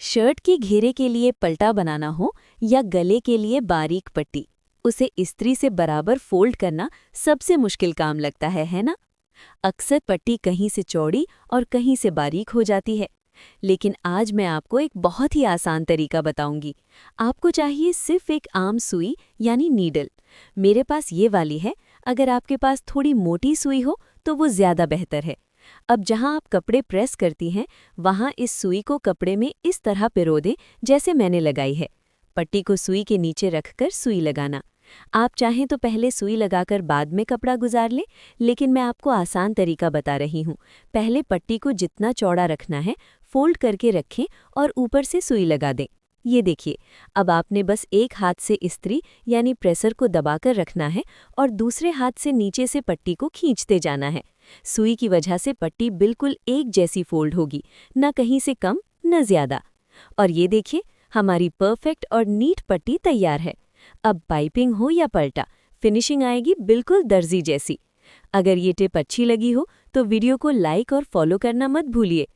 Shirt के घेरे के लिए पल्टा बनाना हो या गले के लिए बारीक पट्टी, उसे इस्त्री से बराबर फोल्ड करना सबसे मुश्किल काम लगता है ना? अक्सर पट्टी कहीं से चौड़ी और कहीं से बारीक हो जाती है। लेकिन आज मैं आपको एक बहुत ही आसान तरीका बताऊंगी। आपको चाहिए सिर्फ एक आम सुई यानी नीडल। मेरे पास ये वाली है। अगर आपके पास थोड़ी मोटी सुई हो तो वो ज़्यादा बेहतर है। अब जहां आप कपड़े प्रेस करती हैं, वहां इस सुई को कपड़े में इस तरह पिरो दें जैसे मैंने लगाई है। पट्टी को सुई के नीचे रखकर सुई लगाना। आप चाहें तो पहले सुई लगाकर बाद में कपड़ा गुजार लें, लेकिन मैं आपको आसान तरीका बता रही हूँ। पहले पट्टी को जितना चौड़ा रखना है फोल्ड करके रखें और ऊपर से सुई लगा दें। ये देखिए, अब आपने बस एक हाथ से इस्त्री यानी प्रेसर को दबाकर रखना है और दूसरे हाथ से नीचे से पट्टी को खींचते जाना है। सुई की वजह से पट्टी बिल्कुल एक जैसी फोल्ड होगी, न कहीं से कम न ज़्यादा। और ये देखिए, हमारी परफेक्ट और नीट पट्टी तैयार है। अब पाइपिंग हो या पलटा, फिनिशिंग आएगी बिल्कुल दर्जी जैसी। अगर ये टिप अच्छी लगी हो तो वीडियो को लाइक और फॉलो करना मत भूलिए।